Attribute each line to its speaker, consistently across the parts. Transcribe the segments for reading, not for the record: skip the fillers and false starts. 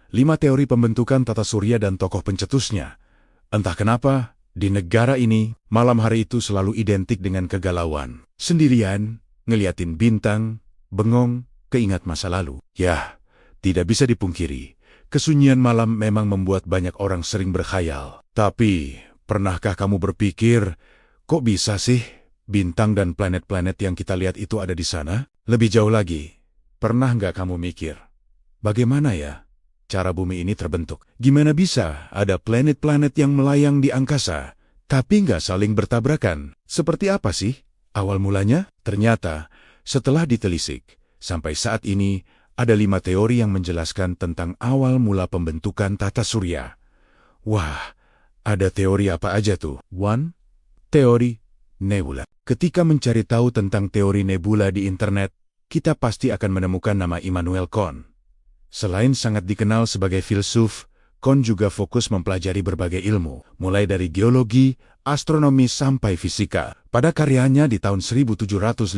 Speaker 1: 5 teori pembentukan tata surya dan tokoh pencetusnya. Entah kenapa, di negara ini, malam hari itu selalu identik dengan kegalauan. Sendirian, ngeliatin bintang, bengong, keingat masa lalu. Yah, tidak bisa dipungkiri, kesunyian malam memang membuat banyak orang sering berkhayal. Tapi, pernahkah kamu berpikir, kok bisa sih bintang dan planet-planet yang kita lihat itu ada di sana? Lebih jauh lagi, pernah nggak kamu mikir, bagaimana ya cara bumi ini terbentuk? Gimana bisa ada planet-planet yang melayang di angkasa, tapi nggak saling bertabrakan? Seperti apa sih awal mulanya? Ternyata, setelah ditelisik, sampai saat ini ada 5 teori yang menjelaskan tentang awal mula pembentukan tata surya. Wah, ada teori apa aja tuh? 1. Teori nebula. Ketika mencari tahu tentang teori nebula di internet, kita pasti akan menemukan nama Immanuel Kant. Selain sangat dikenal sebagai filsuf, Kant juga fokus mempelajari berbagai ilmu, mulai dari geologi, astronomi sampai fisika. Pada karyanya di tahun 1755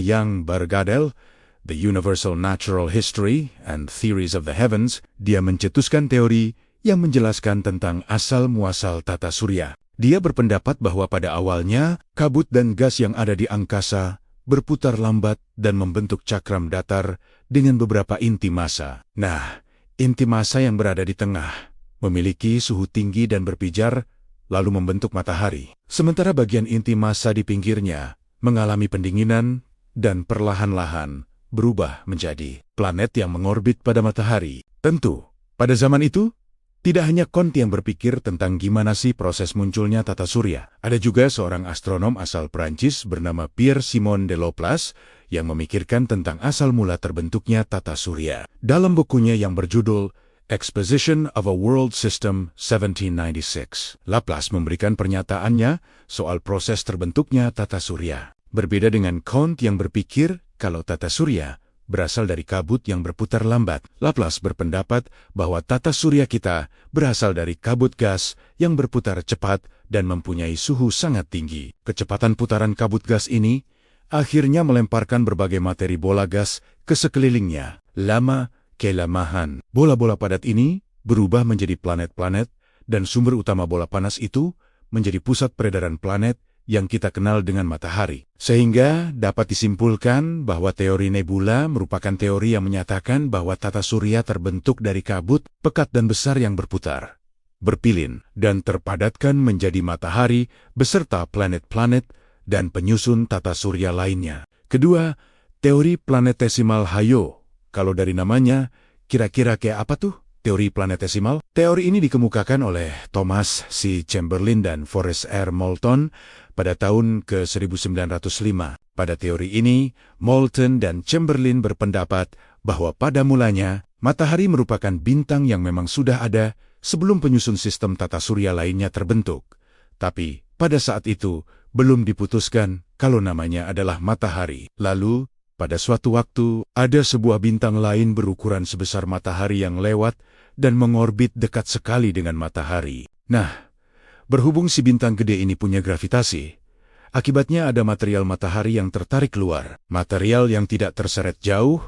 Speaker 1: yang berjudul The Universal Natural History and Theories of the Heavens, dia mencetuskan teori yang menjelaskan tentang asal-muasal tata surya. Dia berpendapat bahwa pada awalnya, kabut dan gas yang ada di angkasa berputar lambat dan membentuk cakram datar dengan beberapa inti massa. Nah, inti massa yang berada di tengah memiliki suhu tinggi dan berpijar, lalu membentuk matahari. Sementara bagian inti massa di pinggirnya mengalami pendinginan dan perlahan-lahan berubah menjadi planet yang mengorbit pada matahari. Tentu, pada zaman itu, tidak hanya Kant yang berpikir tentang gimana sih proses munculnya tata surya. Ada juga seorang astronom asal Prancis bernama Pierre-Simon de Laplace yang memikirkan tentang asal mula terbentuknya tata surya. Dalam bukunya yang berjudul Exposition of a World System 1796, Laplace memberikan pernyataannya soal proses terbentuknya tata surya. Berbeda dengan Kant yang berpikir kalau tata surya berasal dari kabut yang berputar lambat, Laplace berpendapat bahwa tata surya kita berasal dari kabut gas yang berputar cepat dan mempunyai suhu sangat tinggi. Kecepatan putaran kabut gas ini akhirnya melemparkan berbagai materi bola gas ke sekelilingnya. Lama-kelamaan, bola-bola padat ini berubah menjadi planet-planet dan sumber utama bola panas itu menjadi pusat peredaran planet yang kita kenal dengan matahari. Sehingga dapat disimpulkan bahwa teori nebula merupakan teori yang menyatakan bahwa tata surya terbentuk dari kabut pekat dan besar yang berputar, berpilin, dan terpadatkan menjadi matahari beserta planet-planet dan penyusun tata surya lainnya. Kedua, teori planetesimal. Hayo, kalau dari namanya, kira-kira kayak apa tuh teori planetesimal? Teori ini dikemukakan oleh Thomas C. Chamberlain dan Forrest R. Moulton pada tahun ke-1905. Pada teori ini, Moulton dan Chamberlain berpendapat bahwa pada mulanya, matahari merupakan bintang yang memang sudah ada sebelum penyusun sistem tata surya lainnya terbentuk. Tapi, pada saat itu, belum diputuskan kalau namanya adalah matahari. Lalu, pada suatu waktu, ada sebuah bintang lain berukuran sebesar matahari yang lewat dan mengorbit dekat sekali dengan matahari. Nah, berhubung si bintang gede ini punya gravitasi, akibatnya ada material matahari yang tertarik keluar. Material yang tidak terseret jauh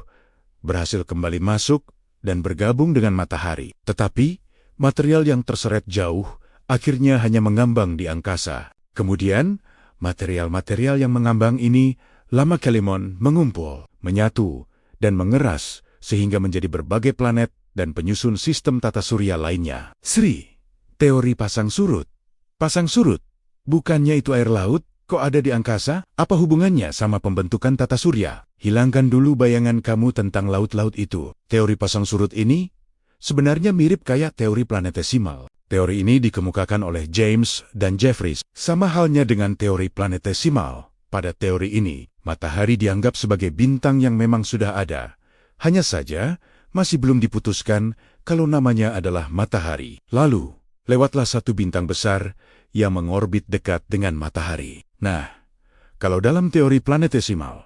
Speaker 1: berhasil kembali masuk dan bergabung dengan matahari. Tetapi, material yang terseret jauh akhirnya hanya mengambang di angkasa. Kemudian, material-material yang mengambang ini lama-kelamaan mengumpul, menyatu, dan mengeras sehingga menjadi berbagai planet dan penyusun sistem tata surya lainnya. Sri, teori pasang surut. Pasang surut, bukannya itu air laut, kok ada di angkasa? Apa hubungannya sama pembentukan tata surya? Hilangkan dulu bayangan kamu tentang laut-laut itu. Teori pasang surut ini sebenarnya mirip kayak teori planetesimal. Teori ini dikemukakan oleh James dan Jeffries. Sama halnya dengan teori planetesimal. Pada teori ini, matahari dianggap sebagai bintang yang memang sudah ada. Hanya saja, masih belum diputuskan kalau namanya adalah matahari. Lalu, lewatlah satu bintang besar yang mengorbit dekat dengan matahari. Nah, kalau dalam teori planetesimal,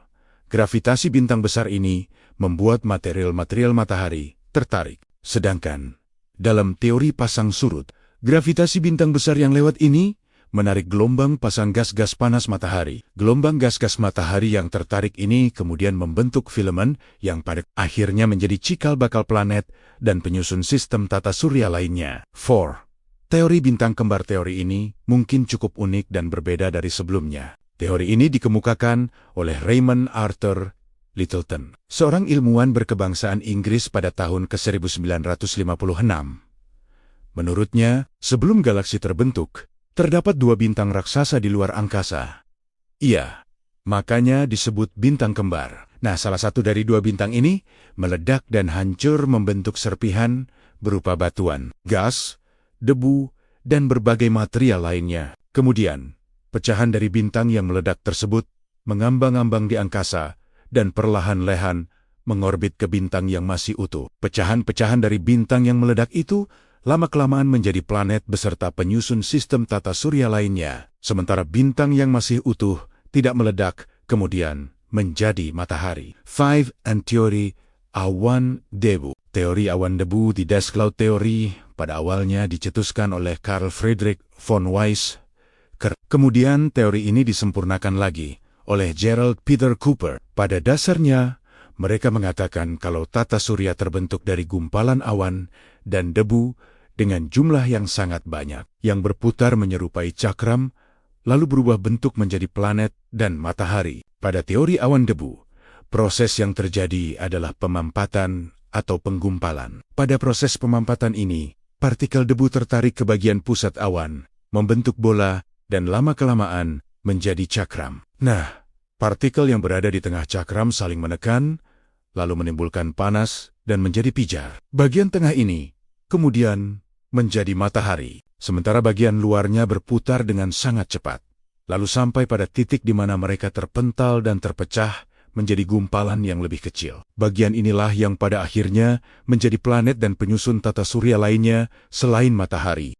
Speaker 1: gravitasi bintang besar ini membuat material-material matahari tertarik. Sedangkan, dalam teori pasang surut, gravitasi bintang besar yang lewat ini menarik gelombang pasang gas-gas panas matahari. Gelombang gas-gas matahari yang tertarik ini kemudian membentuk filamen yang pada akhirnya menjadi cikal bakal planet dan penyusun sistem tata surya lainnya. 4. Teori bintang kembar. Teori ini mungkin cukup unik dan berbeda dari sebelumnya. Teori ini dikemukakan oleh Raymond Arthur Littleton, seorang ilmuwan berkebangsaan Inggris pada tahun ke-1956. Menurutnya, sebelum galaksi terbentuk, terdapat 2 bintang raksasa di luar angkasa. Iya, makanya disebut bintang kembar. Nah, salah satu dari 2 bintang ini meledak dan hancur membentuk serpihan berupa batuan, gas, debu, dan berbagai material lainnya. Kemudian, pecahan dari bintang yang meledak tersebut mengambang-ambang di angkasa dan perlahan-lahan mengorbit ke bintang yang masih utuh. Pecahan-pecahan dari bintang yang meledak itu lama-kelamaan menjadi planet beserta penyusun sistem tata surya lainnya, sementara bintang yang masih utuh tidak meledak, kemudian menjadi matahari. 5. Teori awan debu. Teori awan debu di Desk Cloud Theory pada awalnya dicetuskan oleh Carl Friedrich von Weizsäcker. Kemudian teori ini disempurnakan lagi oleh Gerald Peter Cooper. Pada dasarnya, mereka mengatakan kalau tata surya terbentuk dari gumpalan awan dan debu dengan jumlah yang sangat banyak, yang berputar menyerupai cakram, lalu berubah bentuk menjadi planet dan matahari. Pada teori awan debu, proses yang terjadi adalah pemampatan atau penggumpalan. Pada proses pemampatan ini, partikel debu tertarik ke bagian pusat awan, membentuk bola, dan lama-kelamaan menjadi cakram. Nah, partikel yang berada di tengah cakram saling menekan, lalu menimbulkan panas dan menjadi pijar. Bagian tengah ini kemudian menjadi matahari, sementara bagian luarnya berputar dengan sangat cepat, lalu sampai pada titik di mana mereka terpental dan terpecah menjadi gumpalan yang lebih kecil. Bagian inilah yang pada akhirnya menjadi planet dan penyusun tata surya lainnya selain matahari.